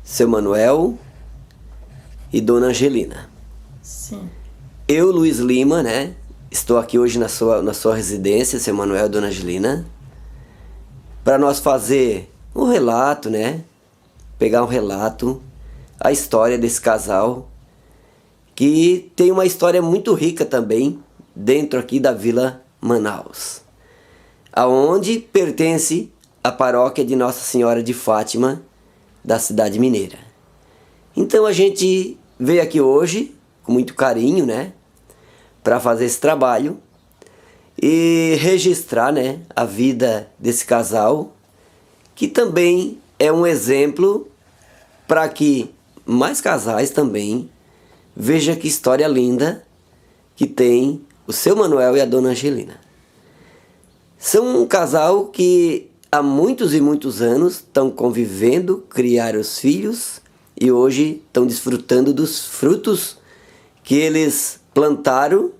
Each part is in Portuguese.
seu Manuel e Dona Angelina. Sim. Eu, Luiz Lima, né? Estou aqui hoje na sua residência, seu Manuel e Dona Angelina, para nós fazer um relato, né? Pegar um relato, a história desse casal, que tem uma história muito rica também dentro aqui da Vila Manaus, aonde pertence a paróquia de Nossa Senhora de Fátima, da cidade mineira. Então a gente veio aqui hoje, com muito carinho, né? Para fazer esse trabalho e registrar, né, a vida desse casal, que também é um exemplo para que mais casais também vejam que história linda que tem o seu Manuel e a Dona Angelina. São um casal que há muitos e muitos anos estão convivendo, criaram os filhos e hoje estão desfrutando dos frutos que eles plantaram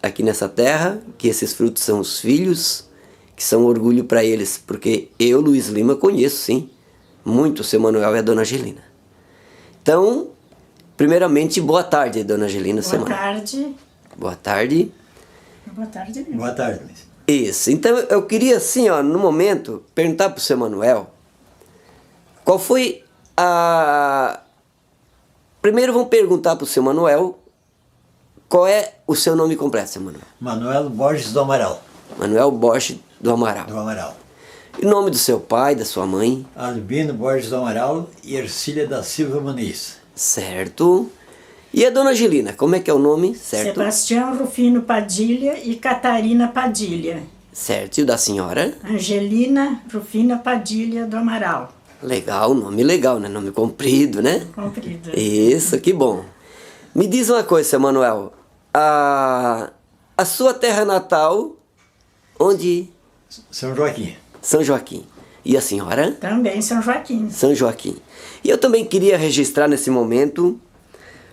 aqui nessa terra, que esses frutos são os filhos, que são orgulho para eles, porque eu, Luiz Lima, conheço sim muito o seu Manuel e a Dona Angelina. Então, primeiramente, boa tarde, Dona Angelina. Boa tarde. Boa tarde. Boa tarde mesmo. Boa tarde, Luiz. Isso, então eu queria assim, ó, no momento, perguntar para o seu Manuel, qual foi a... Primeiro vamos perguntar para o seu Manuel, qual é o seu nome completo, seu Manuel? Manuel Borges do Amaral. Manuel Borges do Amaral. Do Amaral. E o nome do seu pai, da sua mãe? Albino Borges do Amaral e Ercília da Silva Muniz. Certo. E a Dona Angelina, como é que é o nome, certo? Sebastião Rufino Padilha e Catarina Padilha. Certo. E o da senhora? Angelina Rufina Padilha do Amaral. Legal, nome legal, né? Nome comprido, né? Comprido. Isso, que bom. Me diz uma coisa, seu Manuel. A sua terra natal, onde? São Joaquim. São Joaquim. E a senhora? Também São Joaquim. São Joaquim. E eu também queria registrar nesse momento,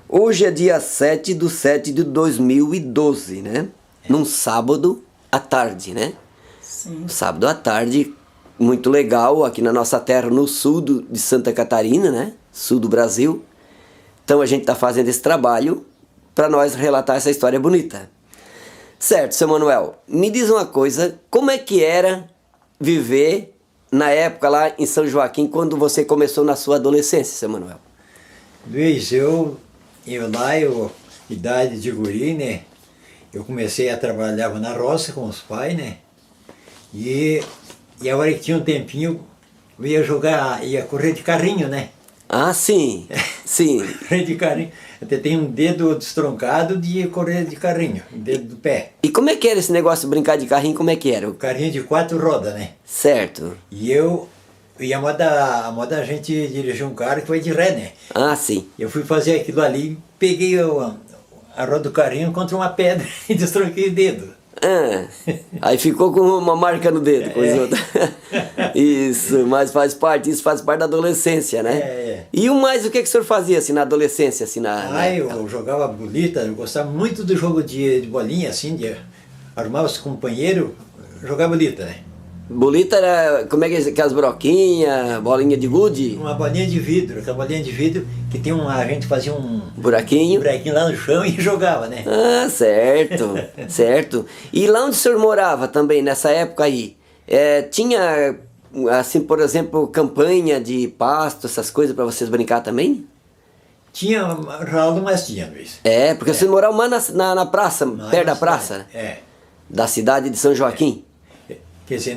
hoje é dia 7/7/2012, né? Num sábado à tarde, né? Sim. Sábado à tarde, muito legal, aqui na nossa terra, no sul de Santa Catarina, né? Sul do Brasil. Então a gente está fazendo esse trabalho para nós relatar essa história bonita. Certo, seu Manuel, me diz uma coisa, como é que era viver na época lá em São Joaquim, quando você começou na sua adolescência, seu Manuel? Luiz, idade de guri, né? Eu comecei a trabalhar na roça com os pais, né? E a hora que tinha um tempinho, eu ia correr de carrinho, né? Ah, sim, sim. Correr de carrinho. Até tem um dedo destroncado de correr de carrinho, um dedo do pé. E como é que era esse negócio de brincar de carrinho, como é que era? O carrinho de 4 rodas, né? Certo. E a moda a gente dirigir um carro que foi de ré, né? Ah, sim. Eu fui fazer aquilo ali, peguei a roda do carrinho contra uma pedra e destronquei o dedo. Ah, aí ficou com uma marca no dedo, coisa outra. Isso, mas isso faz parte da adolescência, né? E o mais, o que o senhor fazia assim na adolescência? Assim, eu jogava bolita, eu gostava muito do jogo de bolinha, assim, de arrumar os companheiros, jogar bolita, né? Bolita era, como é que é, aquelas broquinhas, bolinha de gude? Uma bolinha de vidro, aquela bolinha de vidro que tem a gente fazia um buraquinho lá no chão e jogava, né? Ah, certo, certo. E lá onde o senhor morava também, nessa época aí, tinha, assim, por exemplo, campanha de pasto, essas coisas para vocês brincar também? Tinha ralo, mas tinha, Luiz. Porque você morava mais na praça, perto da praça? Da cidade de São Joaquim? Quer dizer,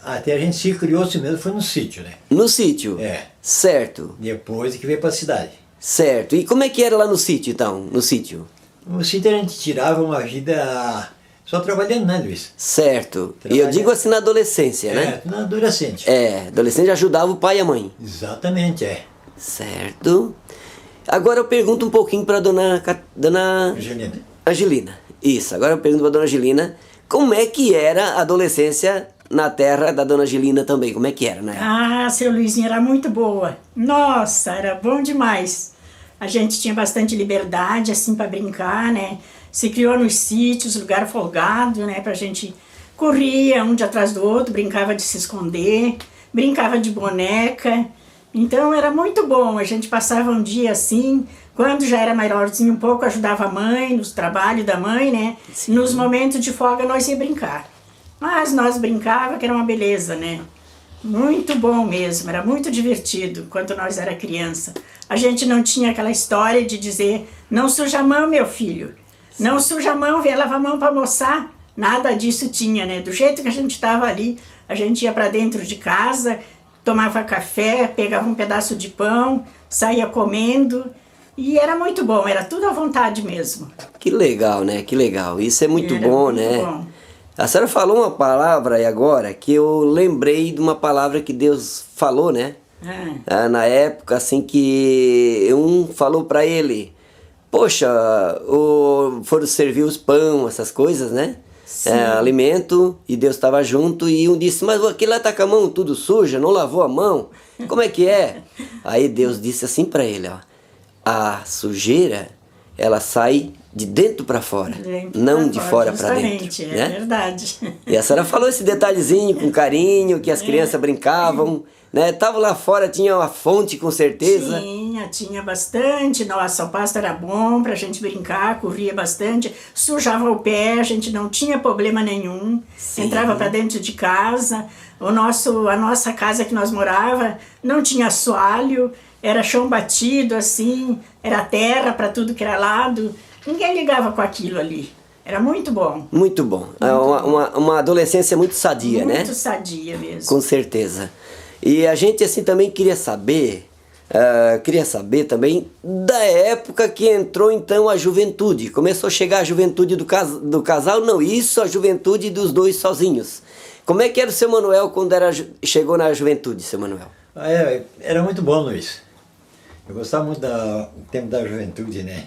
até a gente se criou-se mesmo, foi no sítio, né? No sítio? Certo. Depois que veio para a cidade. Certo. E como é que era lá no sítio, então? No sítio? No sítio a gente tirava uma vida só trabalhando, né, Luiz? Certo. E eu digo assim na adolescência, né? Na adolescente. Adolescente ajudava o pai e a mãe. Exatamente, Certo. Agora eu pergunto um pouquinho para dona Angelina. Isso, agora eu pergunto para dona Angelina, como é que era a adolescência na terra da dona Angelina também? Como é que era, né? Ah, seu Luizinho, era muito boa. Nossa, era bom demais. A gente tinha bastante liberdade, assim, para brincar, né? Se criou nos sítios, lugar folgado, né? Pra gente corria um de atrás do outro, brincava de se esconder, brincava de boneca. Então era muito bom, a gente passava um dia assim, quando já era maiorzinho um pouco, ajudava a mãe, nos trabalhos da mãe, né? Sim. Nos momentos de folga nós ia brincar. Mas nós brincava que era uma beleza, né? Muito bom mesmo, era muito divertido quando nós era criança. A gente não tinha aquela história de dizer, não suja a mão, meu filho. Não suja a mão, vem lavar a mão para almoçar. Nada disso tinha, né? Do jeito que a gente estava ali, a gente ia para dentro de casa, tomava café, pegava um pedaço de pão, saía comendo. E era muito bom, era tudo à vontade mesmo. Que legal, né? Que legal. Isso é muito Era bom, muito né? bom. A senhora falou uma palavra aí agora que eu lembrei de uma palavra que Deus falou, né? Na época, assim, que um falou para ele, poxa, foram servir os pão, essas coisas, né? Alimento, e Deus estava junto, e um disse, mas aquele lá tá com a mão tudo suja, não lavou a mão, como é que é? Aí Deus disse assim para ele, ó, a sujeira, ela sai de dentro para fora, não de fora para dentro. Justamente, né? É verdade. E a senhora falou esse detalhezinho com carinho, que as crianças brincavam, né? Tava lá fora, tinha uma fonte com certeza. Tinha bastante. Nossa, o pasto era bom pra gente brincar, corria bastante, sujava o pé, a gente não tinha problema nenhum. Sim. Entrava pra dentro de casa. A nossa casa que nós morava não tinha assoalho, era chão batido assim, era terra para tudo que era lado. Ninguém ligava com aquilo ali. Era muito bom. Muito bom. Uma adolescência muito sadia, né? Muito sadia mesmo. Com certeza. E a gente assim também queria saber também da época que entrou então a juventude. Começou a chegar a juventude do casal, não, isso a juventude dos dois sozinhos. Como é que era o seu Manuel quando chegou na juventude, seu Manuel? Era muito bom, Luiz. Eu gostava muito do tempo da juventude, né?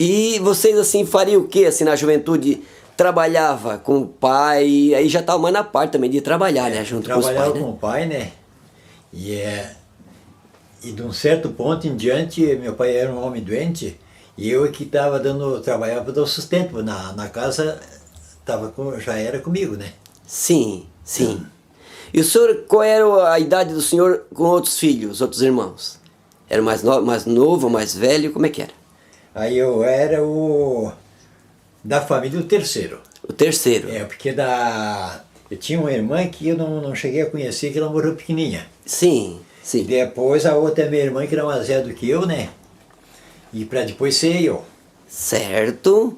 E vocês assim fariam o que assim na juventude? Trabalhava com o pai, aí já estava mais na parte também de trabalhar, né? Junto com os pais, né? Trabalhava com o pai, né? E de um certo ponto em diante, meu pai era um homem doente, e eu que trabalhava para dar o sustento na casa, já era comigo, né? Sim, sim. E o senhor, qual era a idade do senhor com outros filhos, outros irmãos? Era mais novo, mais velho, como é que era? Aí eu era da família o terceiro. O terceiro? Porque eu tinha uma irmã que eu não cheguei a conhecer, que ela morreu pequenininha. Sim, sim. Depois a outra minha irmã, que era mais velha do que eu, né? E para depois ser eu. Certo,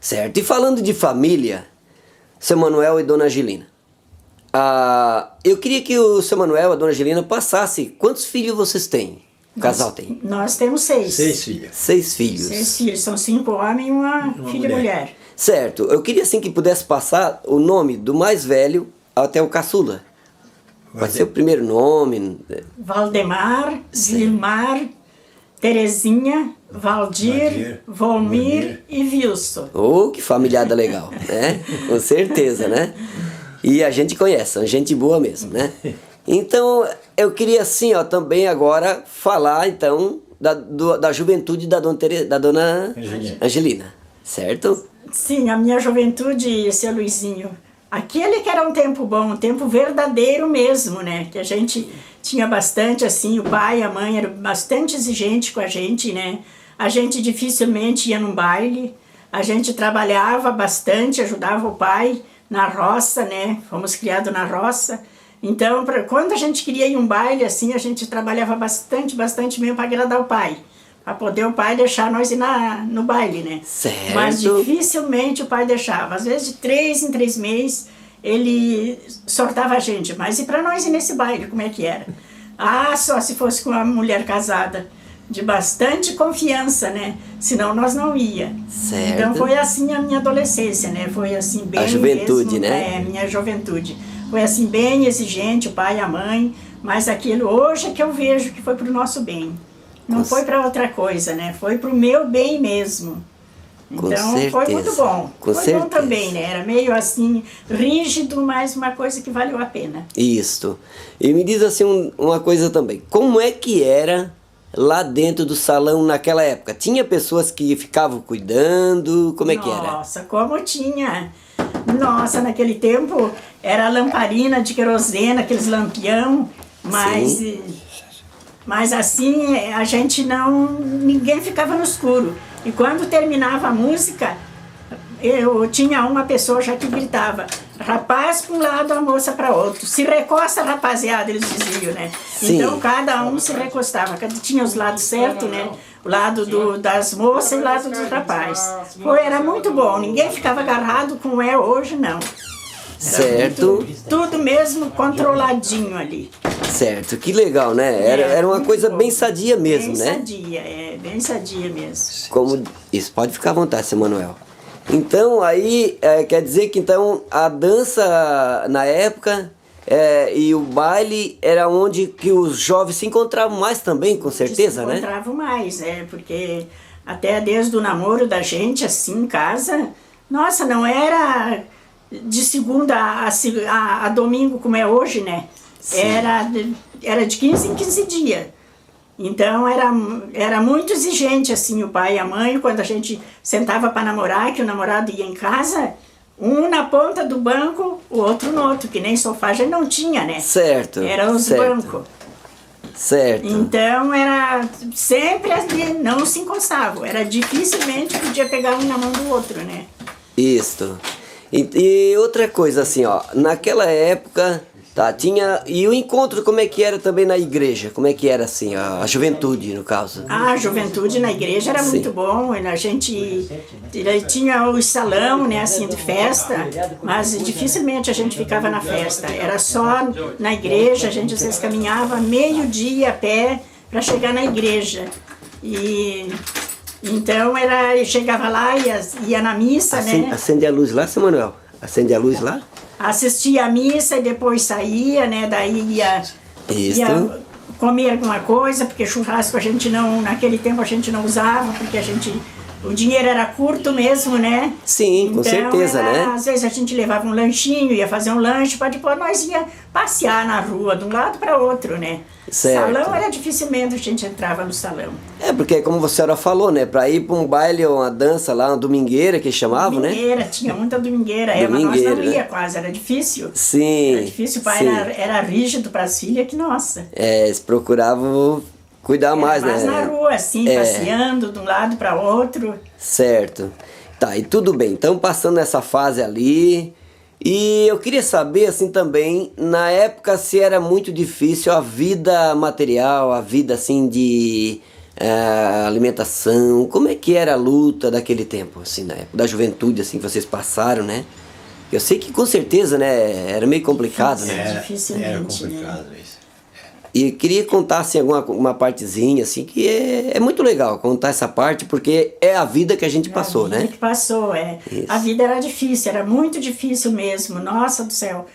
certo. E falando de família, seu Manuel e dona Angelina, eu queria que o seu Manuel e a dona Angelina passasse. Quantos filhos vocês têm? O casal tem? Nós temos 6. 6 filhos. 6 filhos. 6 filhos, são 5 homens e uma filha mulher. Certo, eu queria assim que pudesse passar o nome do mais velho até o caçula. Pode ser o primeiro nome. Valdemar, Vilmar, Terezinha, Valdir, Volmir e Wilson. Oh, que familiada legal, né? Com certeza, né? E a gente conhece, gente boa mesmo, né? Então, eu queria assim, ó, também agora falar, então, da juventude da dona Angelina, certo? Sim, a minha juventude, seu Luizinho, aquele que era um tempo bom, um tempo verdadeiro mesmo, né? Que a gente tinha bastante, assim, o pai e a mãe eram bastante exigentes com a gente, né? A gente dificilmente ia num baile, a gente trabalhava bastante, ajudava o pai na roça, né? Fomos criados na roça. Então, quando a gente queria ir a um baile, assim, a gente trabalhava bastante mesmo para agradar o pai. Para poder o pai deixar nós ir no baile, né? Certo. Mas dificilmente o pai deixava. Às vezes, de 3 em 3 meses, ele sortava a gente. Mas e para nós ir nesse baile, como é que era? Só se fosse com uma mulher casada, de bastante confiança, né? Senão nós não ia. Certo. Então foi assim a minha adolescência, né? Foi assim bem... A juventude, mesmo, né? Minha juventude. Foi assim bem exigente, o pai e a mãe, mas aquilo hoje é que eu vejo que foi pro nosso bem. Não foi para outra coisa, né? Foi pro meu bem mesmo. Então foi muito bom. Com foi certeza. Bom também, né? Era meio assim, rígido, mas uma coisa que valeu a pena. Isso. E me diz assim uma coisa também. Como é que era lá dentro do salão naquela época? Tinha pessoas que ficavam cuidando? Como é que era? Nossa, como tinha. Nossa, naquele tempo era lamparina de querosene, aqueles lampião. Mas, mas assim, a gente ninguém ficava no escuro. E quando terminava a música, eu tinha uma pessoa já que gritava, rapaz para um lado, a moça para outro. Se recosta, rapaziada, eles diziam, né? Sim. Então cada um se recostava, tinha os lados certos, né? O lado das moças e o lado dos rapazes. Era muito bom, ninguém ficava agarrado como é hoje, não. Certo. Tudo mesmo controladinho ali. Certo, que legal, né? Era uma coisa bem sadia mesmo, bem né? Sadia, bem sadia mesmo. Como isso, pode ficar à vontade, seu Manuel. Então, aí, quer dizer que então a dança na época e o baile era onde que os jovens se encontravam mais também, com certeza, né? Se encontravam mais, porque até desde o namoro da gente, assim, em casa, nossa, não era de segunda a domingo como é hoje, né? Era de 15 em 15 dias. Então era muito exigente assim o pai e a mãe quando a gente sentava para namorar, que o namorado ia em casa, um na ponta do banco, o outro no outro, que nem sofá já não tinha, né? Certo. Era os bancos. Certo. Então era sempre ali, não se encostavam, era dificilmente podia pegar um na mão do outro, né? Isso. E outra coisa assim, ó, naquela época tinha. E o encontro, como é que era também na igreja? Como é que era assim, a juventude, no caso? A juventude na igreja era muito bom. A gente tinha o salão, né, assim, de festa, mas dificilmente a gente ficava na festa. Era só na igreja, a gente às vezes caminhava meio-dia a pé para chegar na igreja. E então chegava lá, ia na missa, né? Acende a luz lá, seu Manuel? Acende a luz lá? Assistia a missa e depois saía, né? Daí ia comer alguma coisa, porque churrasco naquele tempo a gente não usava, porque o dinheiro era curto mesmo, né? Sim, com certeza, né? Às vezes a gente levava um lanchinho, ia fazer um lanche, para depois nós ia passear na rua, de um lado para outro, né? Certo. Salão era dificilmente a gente entrava no salão. Porque como a senhora falou, né? Para ir para um baile ou uma dança lá, uma domingueira que chamavam, domingueira, né? Tinha muita domingueira. Mas nós não ia quase, era difícil. Sim. Era difícil, o pai era rígido para as filhas, que nossa. Eles procuravam cuidar mais, né? Na rua, assim, passeando de um lado para outro. Certo. Tá, e tudo bem. Então, passando essa fase ali. E eu queria saber, assim, também, na época, se era muito difícil a vida material, a vida, assim, de alimentação. Como é que era a luta daquele tempo, assim, na época da juventude, assim, que vocês passaram, né? Eu sei que, com certeza, né, era meio complicado, né? Era complicado isso. E queria contar assim, uma partezinha assim, que é muito legal contar essa parte, porque é a vida que a gente passou, né? A vida que passou, Isso. A vida era difícil, era muito difícil mesmo, nossa do céu.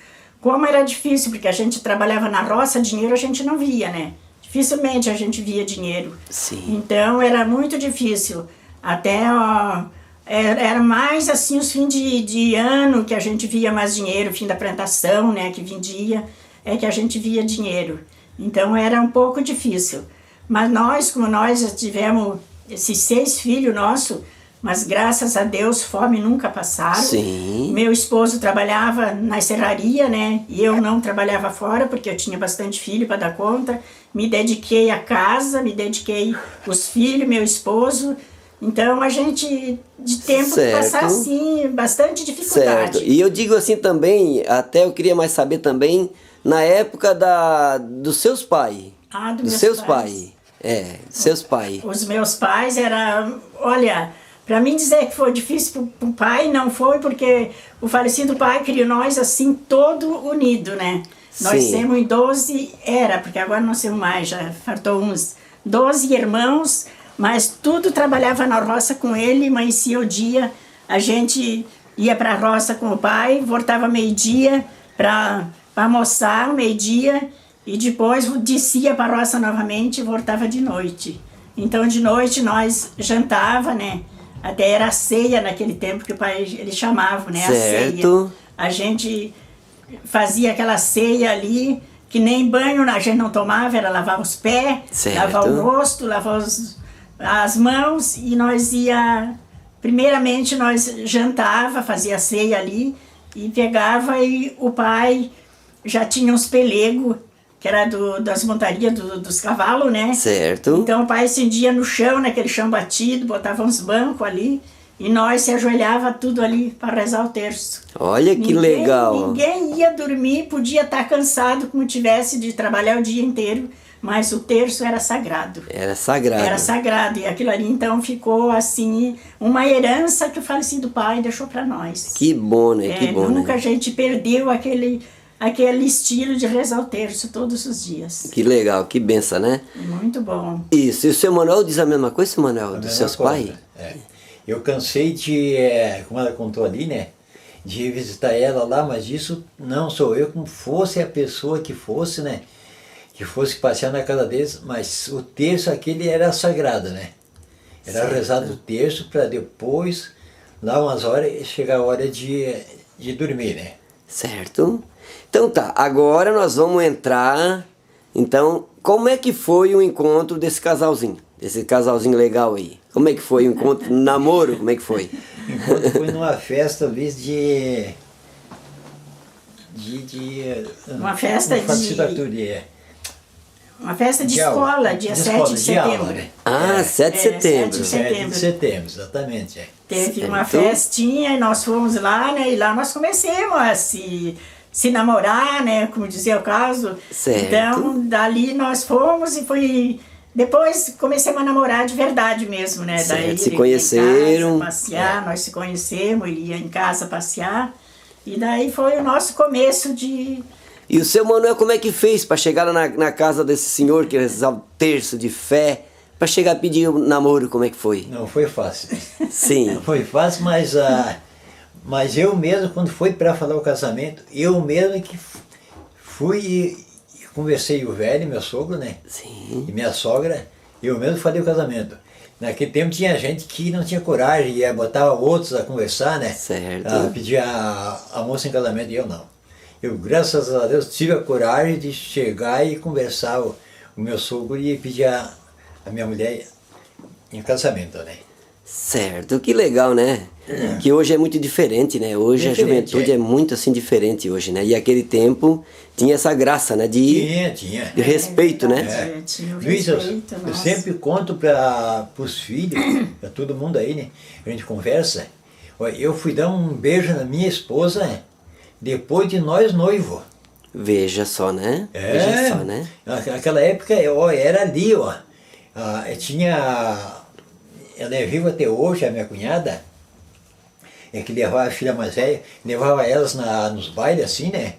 Como era difícil, porque a gente trabalhava na roça, dinheiro a gente não via, né? Dificilmente a gente via dinheiro. Sim. Então era muito difícil. Até, era mais assim os fins de ano que a gente via mais dinheiro, fim da plantação, né, que vendia, que a gente via dinheiro. Então era um pouco difícil. Mas como nós tivemos esses 6 filhos nossos, mas graças a Deus fome nunca passaram. Sim. Meu esposo trabalhava na serraria, né? E eu não trabalhava fora, porque eu tinha bastante filho para dar conta. Me dediquei à casa, me dediquei aos filhos, meu esposo. Então a gente, de tempo que passar assim, bastante dificuldade. Certo. E eu digo assim também, até eu queria mais saber também, na época dos seus pais. Dos seus pais. Seus pais. Os meus pais olha, para mim dizer que foi difícil para o pai, não foi, porque o falecido pai criou nós assim, todo unido, né? Sim. Nós temos em 12, porque agora não temos mais, já faltou uns 12 irmãos, mas tudo trabalhava na roça com ele, amanhecia o dia, a gente ia para a roça com o pai, voltava meio-dia para almoçar, meio-dia, e depois descia para a roça novamente e voltava de noite. Então de noite nós jantava, né? Até era a ceia naquele tempo que o pai, eles chamavam, né? Certo. A ceia. A gente fazia aquela ceia ali, que nem banho a gente não tomava, era lavar os pés, certo. Lavar o rosto, lavar as mãos, e nós primeiramente nós jantava, fazia a ceia ali, e pegava, e o pai já tinha uns pelegos que era das montarias dos cavalos, né? Certo. Então o pai acendia no chão, naquele chão batido, botava uns bancos ali, e nós se ajoelhava tudo ali para rezar o terço. Olha que legal. Ninguém ia dormir, podia estar cansado como tivesse de trabalhar o dia inteiro, mas o terço era sagrado. Era sagrado. Era sagrado, e aquilo ali então ficou assim, uma herança que o falecido pai deixou para nós. Que bom, né? Que bom, nunca né? a gente perdeu aquele estilo de rezar o terço todos os dias. Que legal, que benção, né? Muito bom. Isso. E o seu Manuel diz a mesma coisa, seu Manuel, A dos mesma seus coisa. pais? Eu cansei de, como ela contou ali, né? De visitar ela lá, mas isso não sou eu, como fosse a pessoa que fosse, né? Que fosse passear na casa deles, mas o terço aquele era sagrado, né? Era Certo. rezado o terço para depois, lá umas horas, chegar a hora de dormir, né? Certo. Então tá, agora nós vamos entrar. Então, como é que foi o encontro desse casalzinho? Desse casalzinho legal aí? Como é que foi o encontro? Namoro? Como é que foi? Enquanto foi numa festa, talvez Uma festa Uma festa de escola, dia 7 de setembro. Aula, né? Ah, 7 de setembro. 7 de 7 de setembro, exatamente. Teve Certo. uma festinha e nós fomos lá, né? E lá nós começamos a se namorar, né? Como dizia o caso. Certo. Então, dali nós fomos e foi... Depois comecemos a namorar de verdade mesmo, né? Certo, Daí se ele conheceram. ia em casa passear, nós se conhecemos, ele ia em casa passear. E daí foi o nosso começo de... E o seu Manuel, como é que fez para chegar lá na casa desse senhor que rezava o terço de fé, para chegar a pedir um namoro? Como é que foi? Não foi fácil. Sim. Não foi fácil, mas eu mesmo, quando foi para falar o casamento, eu mesmo que fui e conversei o velho, meu sogro, né? Sim. E minha sogra, eu mesmo falei o casamento. Naquele tempo tinha gente que não tinha coragem, ia botar outros a conversar, né? Certo. A pedir a moça em casamento, e eu não. Eu, graças a Deus, tive a coragem de chegar e conversar o meu sogro e pedir a minha mulher em casamento, né? Certo, que legal, né? Que hoje é muito diferente, né? Hoje a Diferente, juventude é muito assim diferente hoje, né? E aquele tempo tinha essa graça, né? Tinha. De respeito, né? verdade, tinha o Luiz, respeito, eu nossa. sempre conto para os filhos, para todo mundo aí, né? A gente conversa. Olha, eu fui dar um beijo na minha esposa depois de nós noivos. Veja só, né? Veja só, né? Naquela época, ó, era ali, ó. Ela é viva até hoje, a minha cunhada, que levava a filha mais velha, levava elas nos bailes assim, né?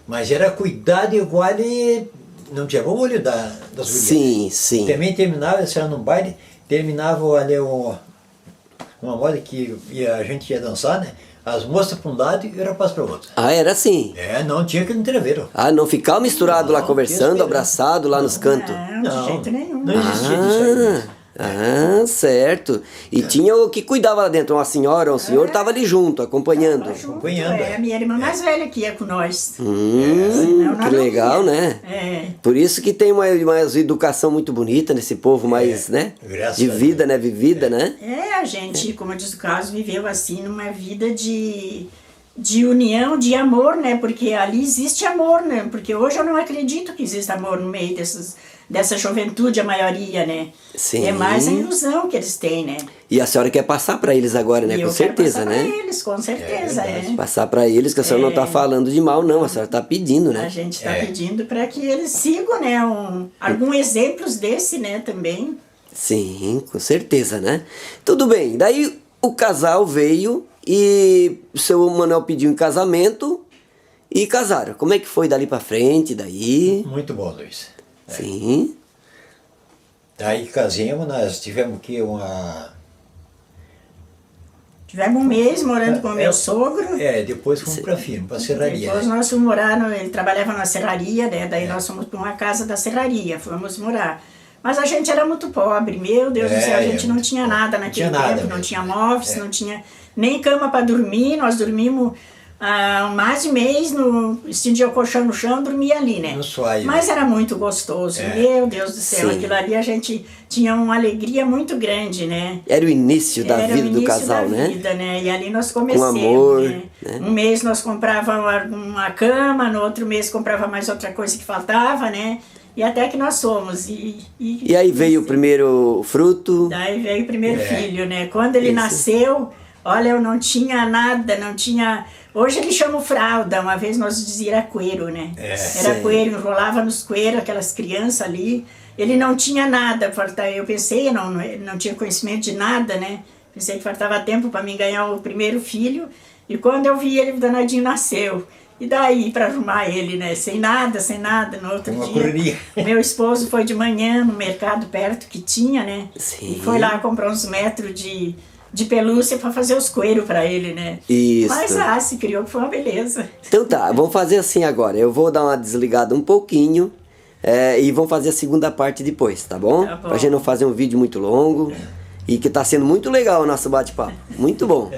Mas era cuidado igual e não tinha bom olho das gurias. Sim, sim. Também terminava, se era num baile, terminava ali uma moda que a gente ia dançar, né? As moças para um lado e o rapaz para o outro. Ah, era assim? Não tinha que não entreveram. Ah, não ficava misturado lá Não, conversando, que abraçado lá nos cantos? Não, de jeito nenhum. Não existia disso aí. Certo. E tinha o que cuidava lá dentro, uma senhora ou um senhor, estava ali junto, acompanhando. Tava junto, Acompanhando, a minha irmã mais velha que ia com nós. Que Senão nós não legal, ia. né? É. Por isso que tem uma educação muito bonita nesse povo mais, né? Graças De a vida, né? Vivida, né? A gente, como diz o caso, viveu assim numa vida de união, de amor, né? Porque ali existe amor, né? Porque hoje eu não acredito que exista amor no meio dessa juventude, a maioria, né? Sim. É mais a ilusão que eles têm, né? E a senhora quer passar para eles agora, né? E Com eu quero certeza, passar né? pra eles, com certeza, verdade. Passar para eles, que a senhora não está falando de mal, não. A senhora está pedindo, A né? gente está pedindo para que eles sigam, né? Alguns exemplos desse, né? Também. Sim, com certeza, né? Tudo bem. Daí o casal veio e o seu Manuel pediu em casamento e casaram. Como é que foi dali para frente, daí? Muito bom, Luiz. Sim. Daí casemos, nós tivemos aqui Tivemos um mês morando com o meu sogro. depois fomos para firma, para serraria. Depois Né? nós fomos morar, ele trabalhava na serraria, né? Daí nós fomos para uma casa da serraria, fomos morar. Mas a gente era muito pobre, meu Deus do céu, a gente não muito tinha pobre. nada Não naquele tinha nada tempo, não mesmo. tinha móveis, não tinha nem cama para dormir, nós dormimos mais de mês, estendia o colchão no chão, dormia ali, né? No suai, Mas era muito gostoso, meu Deus do céu, Sim. aquilo ali a gente tinha uma alegria muito grande, né? Era o início da Era vida o do início casal, da né? vida, né? E ali nós começamos, amor, né? né? Um mês nós comprávamos uma cama, no outro mês comprava mais outra coisa que faltava, né? E até que nós fomos. E aí veio o primeiro fruto. Daí veio o primeiro filho, né? Quando ele Isso. nasceu, olha, eu não tinha nada, não tinha... Hoje eles chamam fralda, uma vez nós dizíamos era coeiro, né? Era Sim. coeiro, enrolava nos coeiros, aquelas crianças ali. Ele não tinha nada, eu pensei, não tinha conhecimento de nada, né? Pensei que faltava tempo para mim ganhar o primeiro filho. E quando eu vi ele, o danadinho nasceu. E daí, para arrumar ele, né? Sem nada, no outro Uma dia. correria. Meu esposo foi de manhã no mercado perto que tinha, né? Sim. E foi lá comprar uns metros de pelúcia para fazer os coelhos para ele, né? Isso. Mas se criou que foi uma beleza. Então tá, vamos fazer assim agora. Eu vou dar uma desligada um pouquinho e vamos fazer a segunda parte depois, tá bom? Tá bom. Pra gente não fazer um vídeo muito longo e que tá sendo muito legal o nosso bate-papo. Muito bom.